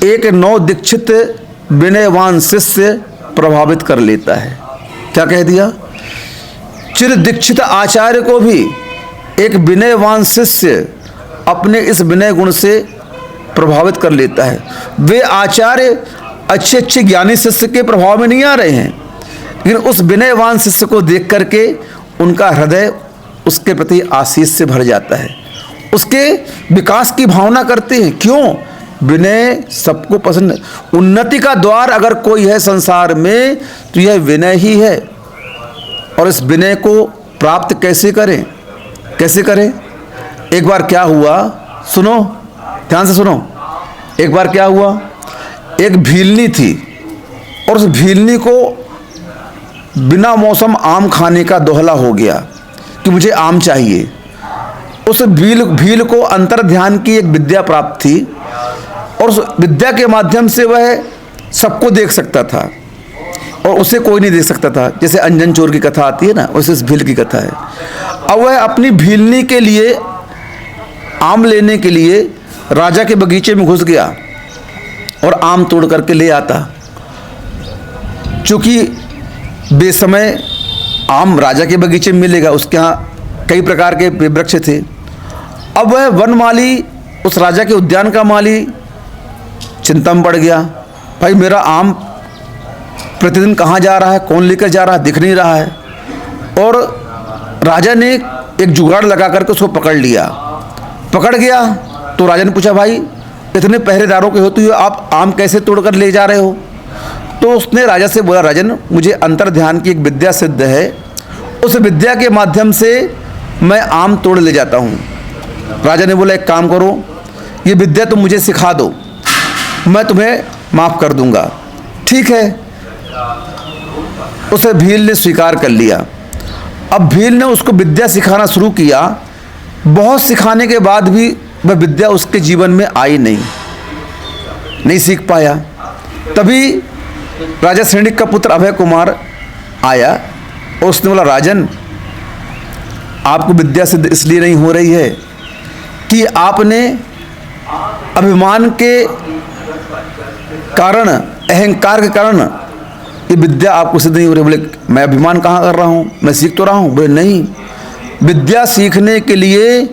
एक नव दीक्षित विनयवान शिष्य प्रभावित कर लेता है। क्या कह दिया? चिर दीक्षित आचार्य को भी एक विनयवान शिष्य अपने इस विनय गुण से प्रभावित कर लेता है। वे आचार्य अच्छे अच्छे ज्ञानी शिष्य के प्रभाव में नहीं आ रहे हैं, लेकिन उस विनयवान शिष्य को देख करके उनका हृदय उसके प्रति आशीष से भर जाता है, उसके विकास की भावना करते हैं। क्यों? विनय सबको पसंद है। उन्नति का द्वार अगर कोई है संसार में तो यह विनय ही है। और इस विनय को प्राप्त कैसे करें? कैसे करें? एक बार क्या हुआ, सुनो, ध्यान से सुनो। एक बार क्या हुआ, एक भीलनी थी, और उस भीलनी को बिना मौसम आम खाने का दोहला हो गया कि मुझे आम चाहिए। उस भील को अंतर ध्यान की एक विद्या प्राप्त थी, और उस विद्या के माध्यम से वह सबको देख सकता था और उसे कोई नहीं देख सकता था। जैसे अंजन चोर की कथा आती है ना, वैसे इस भील की कथा है। अब वह अपनी भीलनी के लिए आम लेने के लिए राजा के बगीचे में घुस गया और आम तोड़ करके ले आता। चूँकि बेसमय आम राजा के बगीचे में मिलेगा, उसके यहाँ कई प्रकार के वृक्ष थे। अब वह वनमाली, उस राजा के उद्यान का माली चिंता में पड़ गया, भाई मेरा आम प्रतिदिन कहाँ जा रहा है, कौन लेकर जा रहा है, दिख नहीं रहा है। और राजा ने एक जुगाड़ लगा करके उसको पकड़ लिया। पकड़ गया तो राजा ने पूछा, भाई इतने पहरेदारों के होते हुए आप आम कैसे तोड़ कर ले जा रहे हो? तो उसने राजा से बोला, राजन मुझे अंतर ध्यान की एक विद्या सिद्ध है, उस विद्या के माध्यम से मैं आम तोड़ ले जाता हूँ। राजा ने बोला, एक काम करो, ये विद्या तुम मुझे सिखा दो, मैं तुम्हें माफ़ कर दूंगा। ठीक है। उसे भील ने स्वीकार कर लिया। अब भील ने उसको विद्या सिखाना शुरू किया। बहुत सिखाने के बाद भी वह विद्या उसके जीवन में आई नहीं सीख पाया। तभी राजा श्रेणिक का पुत्र अभय कुमार आया और उसने बोला, राजन आपको विद्या सिद्ध इसलिए नहीं हो रही है कि आपने अभिमान के कारण, अहंकार के कारण ये विद्या आपको सिद्ध नहीं हो रही। बोले मैं अभिमान कहाँ कर रहा हूँ, मैं सीख तो रहा हूँ। बोले नहीं, विद्या सीखने के लिए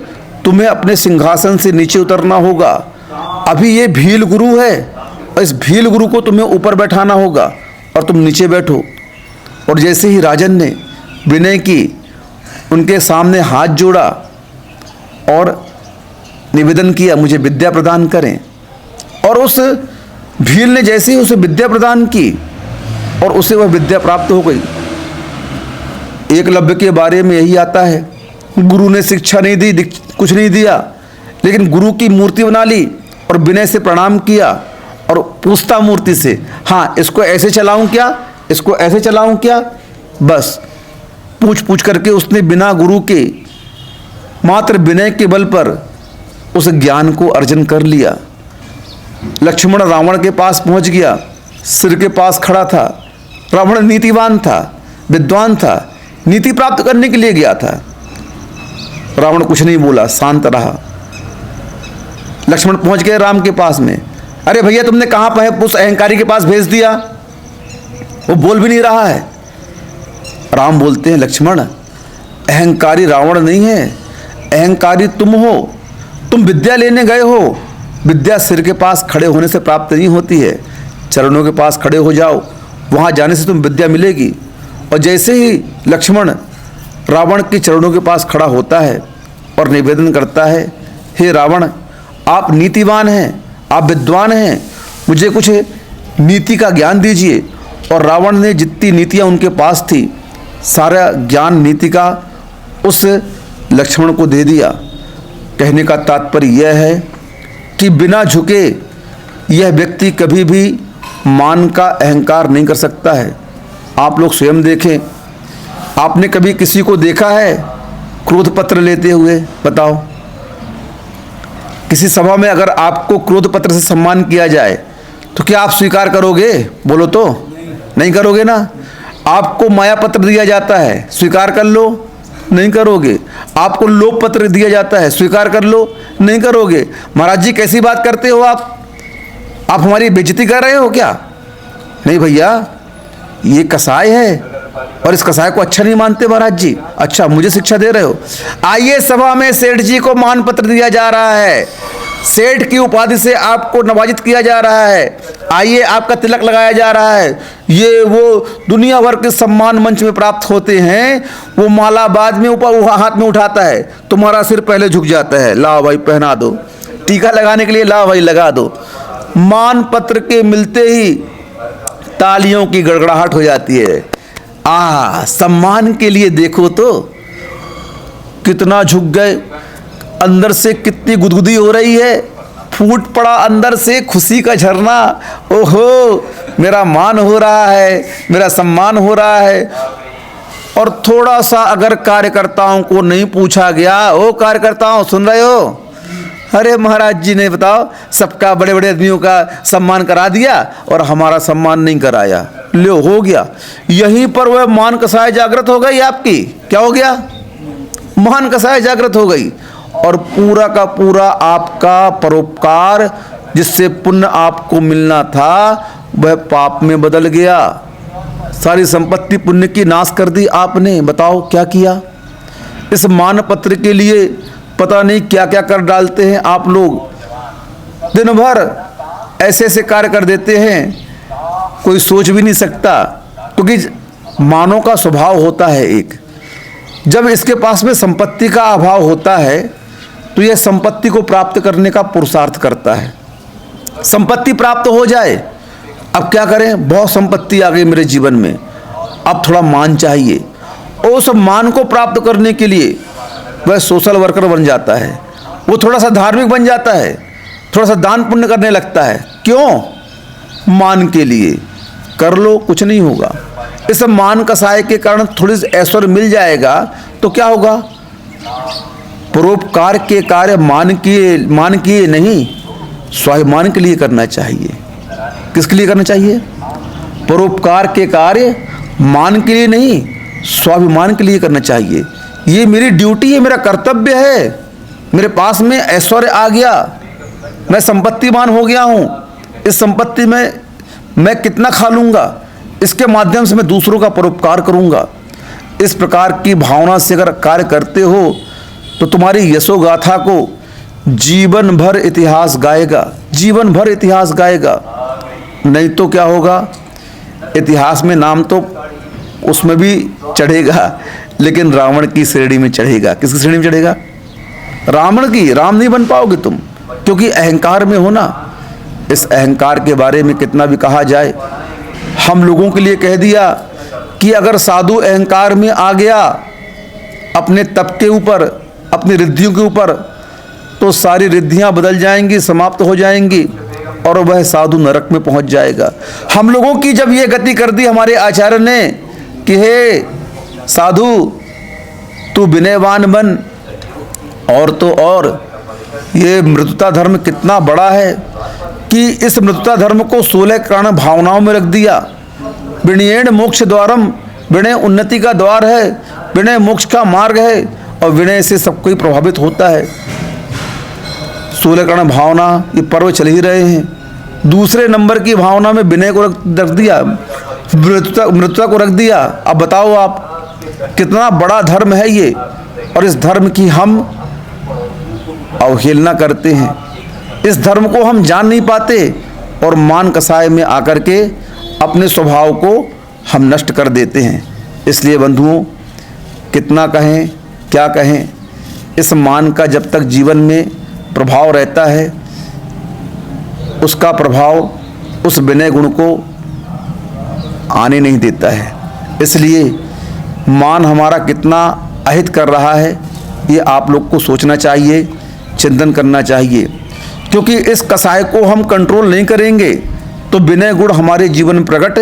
तुम्हें अपने सिंहासन से नीचे उतरना होगा। अभी ये भील गुरु है और इस भील गुरु को तुम्हें ऊपर बैठाना होगा और तुम नीचे बैठो। और जैसे ही राजन ने विनय की, उनके सामने हाथ जोड़ा और निवेदन किया मुझे विद्या प्रदान करें, और उस भील ने जैसे ही उसे विद्या प्रदान की और उसे वह विद्या प्राप्त हो गई। एकलव्य के बारे में यही आता है, गुरु ने शिक्षा नहीं दी, कुछ नहीं दिया, लेकिन गुरु की मूर्ति बना ली और विनय से प्रणाम किया और पूछता मूर्ति से, हाँ इसको ऐसे चलाऊं क्या, इसको ऐसे चलाऊं क्या। बस पूछ पूछ करके उसने बिना गुरु के मात्र विनय के बल पर उस ज्ञान को अर्जन कर लिया। लक्ष्मण रावण के पास पहुंच गया, सिर के पास खड़ा था। रावण नीतिवान था, विद्वान था, नीति प्राप्त करने के लिए गया था। रावण कुछ नहीं बोला, शांत रहा। लक्ष्मण पहुंच गए राम के पास में, अरे भैया तुमने कहां पर उस अहंकारी के पास भेज दिया, वो बोल भी नहीं रहा है। राम बोलते हैं लक्ष्मण, अहंकारी रावण नहीं है, अहंकारी तुम हो। तुम विद्या लेने गए हो, विद्या सिर के पास खड़े होने से प्राप्त नहीं होती है, चरणों के पास खड़े हो जाओ, वहां जाने से तुम विद्या मिलेगी। और जैसे ही लक्ष्मण रावण के चरणों के पास खड़ा होता है और निवेदन करता है, हे रावण आप नीतिवान हैं, आप विद्वान हैं, मुझे कुछ नीति का ज्ञान दीजिए। और रावण ने जितनी नीतियाँ उनके पास थी, सारा ज्ञान नीति का उस लक्ष्मण को दे दिया। कहने का तात्पर्य यह है कि बिना झुके यह व्यक्ति कभी भी मान का अहंकार नहीं कर सकता है। आप लोग स्वयं देखें, आपने कभी किसी को देखा है क्रोध पत्र लेते हुए? बताओ, किसी सभा में अगर आपको क्रोध पत्र से सम्मान किया जाए तो क्या आप स्वीकार करोगे? बोलो तो नहीं करोगे ना। आपको माया पत्र दिया जाता है, स्वीकार कर लो, नहीं करोगे। आपको लोभ पत्र दिया जाता है, स्वीकार कर लो, नहीं करोगे। महाराज जी कैसी बात करते हो आप हमारी बेइज्जती कर रहे हो क्या? नहीं भैया, ये कसाय है और इस कसाय को अच्छा नहीं मानते महाराज जी। अच्छा, मुझे शिक्षा दे रहे हो। आइए, सभा में सेठ जी को मान पत्र दिया जा रहा है, सेठ की उपाधि से आपको नवाजित किया जा रहा है, आइए आपका तिलक लगाया जा रहा है। ये वो दुनिया भर के सम्मान मंच में प्राप्त होते हैं, वो माला बाद में ऊपर हाथ में उठाता है, तुम्हारा सिर पहले झुक जाता है, लाओ भाई पहना दो। टीका लगाने के लिए लाओ भाई लगा दो। मान पत्र के मिलते ही तालियों की गड़गड़ाहट हो जाती है। सम्मान के लिए देखो तो कितना झुक गए, अंदर से कितनी गुदगुदी हो रही है, फूट पड़ा अंदर से खुशी का झरना। ओहो, मेरा मान हो रहा है, मेरा सम्मान हो रहा है। और थोड़ा सा अगर कार्यकर्ताओं को नहीं पूछा गया, ओ कार्यकर्ताओं सुन रहे हो, अरे महाराज जी ने बताओ सबका बड़े बड़े आदमियों का सम्मान करा दिया और हमारा सम्मान नहीं कराया, लो हो गया। यहीं पर वह मान कसाय जागृत हो गई आपकी। क्या हो गया? मान कसाय जागृत हो गई और पूरा का पूरा आपका परोपकार जिससे पुण्य आपको मिलना था वह पाप में बदल गया। सारी संपत्ति पुण्य की नाश कर दी आपने। बताओ क्या किया? इस मान पत्र के लिए पता नहीं क्या क्या कर डालते हैं आप लोग। दिन भर ऐसे ऐसे कार्य कर देते हैं, कोई सोच भी नहीं सकता, क्योंकि मानव का स्वभाव होता है एक, जब इसके पास में संपत्ति का अभाव होता है तो यह संपत्ति को प्राप्त करने का पुरुषार्थ करता है। संपत्ति प्राप्त हो जाए, अब क्या करें, बहुत संपत्ति आ गई मेरे जीवन में, अब थोड़ा मान चाहिए। और उस मान को प्राप्त करने के लिए वह सोशल वर्कर बन जाता है, वो थोड़ा सा धार्मिक बन जाता है, थोड़ा सा दान पुण्य करने लगता है। क्यों? मान के लिए। कर लो, कुछ नहीं होगा। इस मान कसाय के कारण थोड़ी ऐश्वर्य मिल जाएगा तो क्या होगा? परोपकार के कार्य मान किए नहीं, स्वाभिमान के लिए करना चाहिए। किसके लिए करना चाहिए? परोपकार के कार्य मान के लिए नहीं, स्वाभिमान के लिए करना चाहिए। ये मेरी ड्यूटी है, मेरा कर्तव्य है। मेरे पास में ऐश्वर्य आ गया, मैं संपत्तिमान हो गया हूँ, इस संपत्ति में मैं कितना खा लूँगा, इसके माध्यम से मैं दूसरों का परोपकार करूँगा। इस प्रकार की भावना से अगर कार्य करते हो तो तुम्हारी यशोगाथा को जीवन भर इतिहास गाएगा, जीवन भर इतिहास गाएगा। नहीं तो क्या होगा, इतिहास में नाम तो उसमें भी चढ़ेगा, लेकिन रावण की श्रेणी में चढ़ेगा। किसकी श्रेणी में चढ़ेगा? रावण की। राम नहीं बन पाओगे तुम, क्योंकि अहंकार में हो ना। इस अहंकार के बारे में कितना भी कहा जाए, हम लोगों के लिए कह दिया कि अगर साधु अहंकार में आ गया अपने तप के ऊपर, अपनी रिद्धियों के ऊपर, तो सारी रिद्धियां बदल जाएंगी, समाप्त हो जाएंगी और वह साधु नरक में पहुंच जाएगा। हम लोगों की जब ये गति कर दी हमारे आचार्य ने कि हे साधु तू विनयवान बन, और तो और ये मृदुता धर्म कितना बड़ा है कि इस मृदुता धर्म को 16 कारण भावनाओं में रख दिया। विनयेन मोक्ष द्वारम, विनय उन्नति का द्वार है, विनय मोक्ष का मार्ग है और विनय से सब कोई प्रभावित होता है। 16 कारण भावना, ये पर्व चल ही रहे हैं। दूसरे नंबर की भावना में विनय को रख दिया, मृदुता को रख दिया। अब बताओ आप, कितना बड़ा धर्म है ये, और इस धर्म की हम अवहेलना करते हैं। इस धर्म को हम जान नहीं पाते और मान कसाय में आकर के अपने स्वभाव को हम नष्ट कर देते हैं। इसलिए बंधुओं, कितना कहें क्या कहें, इस मान का जब तक जीवन में प्रभाव रहता है, उसका प्रभाव उस विनय गुण को आने नहीं देता है। इसलिए मान हमारा कितना अहित कर रहा है, ये आप लोग को सोचना चाहिए, चिंतन करना चाहिए। क्योंकि इस कसाय को हम कंट्रोल नहीं करेंगे तो विनय गुण हमारे जीवन में प्रकट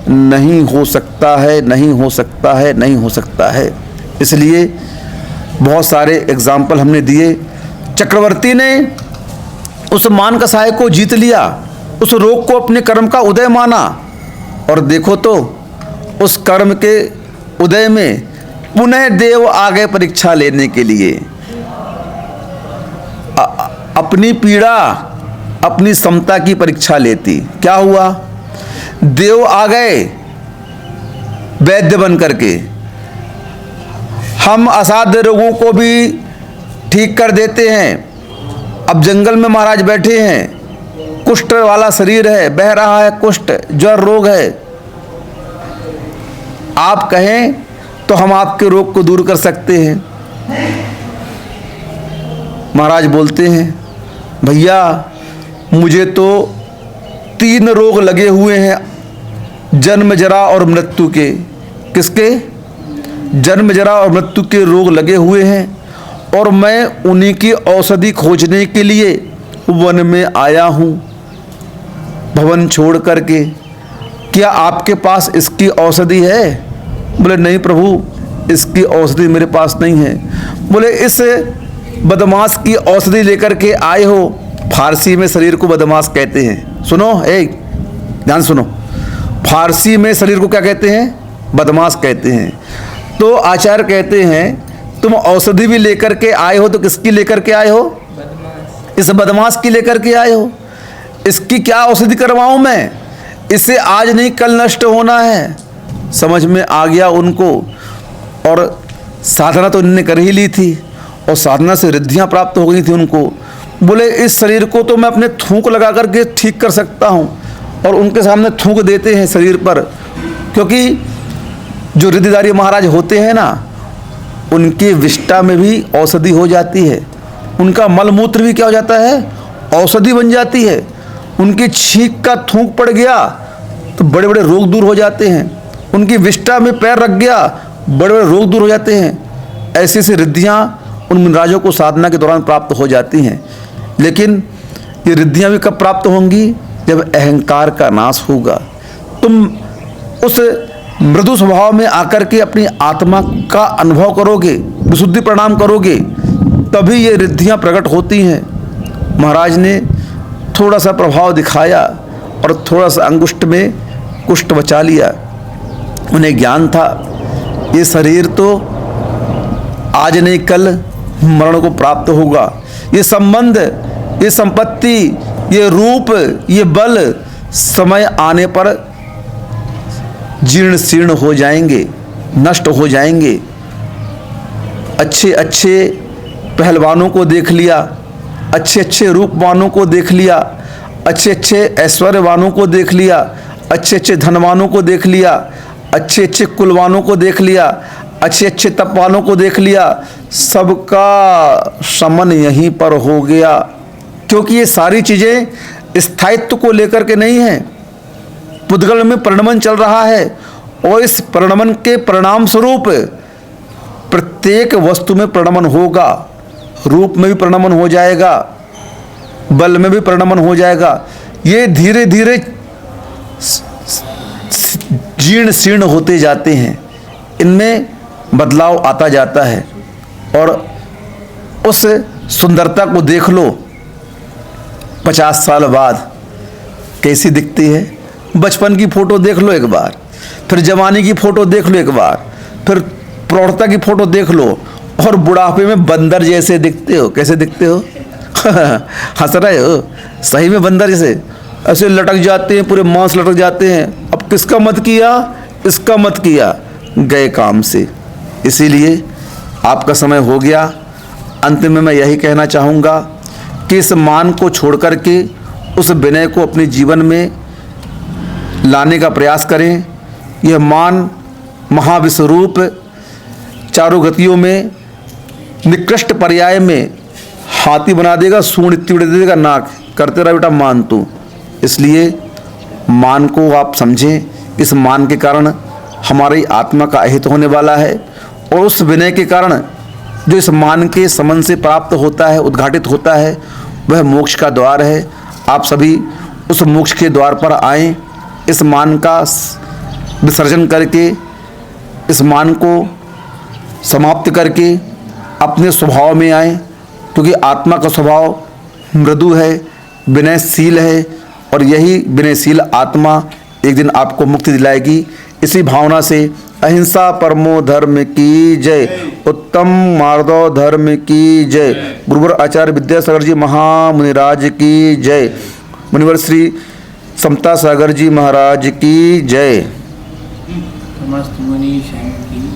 नहीं हो सकता है, नहीं हो सकता है, नहीं हो सकता है। इसलिए बहुत सारे एग्जाम्पल हमने दिए। चक्रवर्ती ने उस मान कसाय को जीत लिया, उस रोग को अपने कर्म का उदय माना, और देखो तो उस कर्म के उदय में पुनः देव आ गए परीक्षा लेने के लिए। अपनी पीड़ा, अपनी समता की परीक्षा लेती। क्या हुआ? देव आ गए वैद्य बन करके, हम असाध्य रोगों को भी ठीक कर देते हैं। अब जंगल में महाराज बैठे हैं, कुष्ठ वाला शरीर है, बह रहा है कुष्ठ, ज्वर रोग है। आप कहें तो हम आपके रोग को दूर कर सकते हैं। महाराज बोलते हैं, भैया मुझे तो 3 रोग लगे हुए हैं, जन्म जरा और मृत्यु के। किसके? जन्म जरा और मृत्यु के रोग लगे हुए हैं, और मैं उन्हीं की औषधि खोजने के लिए वन में आया हूँ, भवन छोड़ करके। क्या आपके पास इसकी औषधि है? बोले नहीं प्रभु, इसकी औषधि मेरे पास नहीं है। बोले इस बदमाश की औषधि लेकर के आए हो। फारसी में शरीर को बदमाश कहते हैं। सुनो, एक ध्यान सुनो, फारसी में शरीर को क्या कहते हैं? बदमाश कहते हैं। तो आचार्य कहते हैं तुम औषधि भी लेकर के आए हो, तो किसकी लेकर के आए हो? इस बदमाश की लेकर के आए हो। इसकी क्या औषधि करवाऊं मैं? इसे आज नहीं कल नष्ट होना है। समझ में आ गया उनको, और साधना तो इन्होंने कर ही ली थी, और साधना से रिद्धियां प्राप्त हो गई थी उनको। बोले इस शरीर को तो मैं अपने थूक लगा करके ठीक कर सकता हूं, और उनके सामने थूक देते हैं शरीर पर। क्योंकि जो रिद्धिधारी महाराज होते हैं ना, उनके विष्टा में भी औषधि हो जाती है, उनका मलमूत्र भी क्या हो जाता है? औषधि बन जाती है। उनकी छींक का थूक पड़ गया तो बड़े बड़े रोग दूर हो जाते हैं। उनकी विष्टा में पैर रख गया, बड़े बड़े रोग दूर हो जाते हैं। ऐसी ऐसी रिद्धियाँ उन मुनिराजों को साधना के दौरान प्राप्त हो जाती हैं। लेकिन ये रिद्धियाँ भी कब प्राप्त होंगी? जब अहंकार का नाश होगा। तुम उस मृदु स्वभाव में आकर के अपनी आत्मा का अनुभव करोगे, विशुद्धि प्रणाम करोगे, तभी ये रिद्धियाँ प्रकट होती हैं। महाराज ने थोड़ा सा प्रभाव दिखाया और थोड़ा सा अंगुष्ठ में कुष्ठ बचा लिया। उन्हें ज्ञान था ये शरीर तो आज नहीं कल मरण को प्राप्त होगा। ये संबंध, ये संपत्ति, ये रूप, ये बल समय आने पर जीर्ण शीर्ण हो जाएंगे, नष्ट हो जाएंगे। अच्छे अच्छे पहलवानों को देख लिया, अच्छे अच्छे रूपवानों को देख लिया, अच्छे अच्छे ऐश्वर्यवानों को देख लिया, अच्छे अच्छे धनवानों को देख लिया, अच्छे अच्छे कुलवानों को देख लिया, अच्छे अच्छे तपवानों को देख लिया, सबका शमन यहीं पर हो गया। क्योंकि ये सारी चीज़ें स्थायित्व को लेकर के नहीं हैं। पुद्गल में परिणमन चल रहा है और इस परिणमन के परिणाम स्वरूप प्रत्येक वस्तु में परिणमन होगा। रूप में भी परिणमन हो जाएगा, बल में भी परिणमन हो जाएगा। ये धीरे धीरे जीर्ण शीर्ण होते जाते हैं, इनमें बदलाव आता जाता है। और उस सुंदरता को देख लो 50 साल बाद कैसी दिखती है। बचपन की फ़ोटो देख लो एक बार, फिर जवानी की फ़ोटो देख लो एक बार, फिर प्रौढ़ता की फ़ोटो देख लो, और बुढ़ापे में बंदर जैसे दिखते हो। कैसे दिखते हो? हंस रहे हो? सही में बंदर जैसे ऐसे लटक जाते हैं, पूरे मांस लटक जाते हैं। अब किसका मत किया? इसका मत किया, गए काम से। इसीलिए आपका समय हो गया। अंत में मैं यही कहना चाहूँगा कि इस मान को छोड़ कर के उस विनय को अपने जीवन में लाने का प्रयास करें। यह मान महाविश्वरूप चारों गतियों में निकृष्ट पर्याय में हाथी बना देगा, सूंड इतनी उड़ा देगा, नाक करते रहा बेटा मान तू। इसलिए मान को आप समझें। इस मान के कारण हमारी आत्मा का अहित होने वाला है, और उस विनय के कारण जो इस मान के समन से प्राप्त होता है, उद्घाटित होता है, वह मोक्ष का द्वार है। आप सभी उस मोक्ष के द्वार पर आएं। इस मान का विसर्जन करके, इस मान को समाप्त करके अपने स्वभाव में आए, क्योंकि आत्मा का स्वभाव मृदु है, विनयशील है, और यही विनयशील आत्मा एक दिन आपको मुक्ति दिलाएगी। इसी भावना से अहिंसा परमो धर्म की जय, उत्तम मार्दव धर्म की जय, गुरुवर आचार्य विद्यासागर जी महामुनिराज की जय, मुनिवर श्री समता सागर जी महाराज की जय। समस्त मुनि की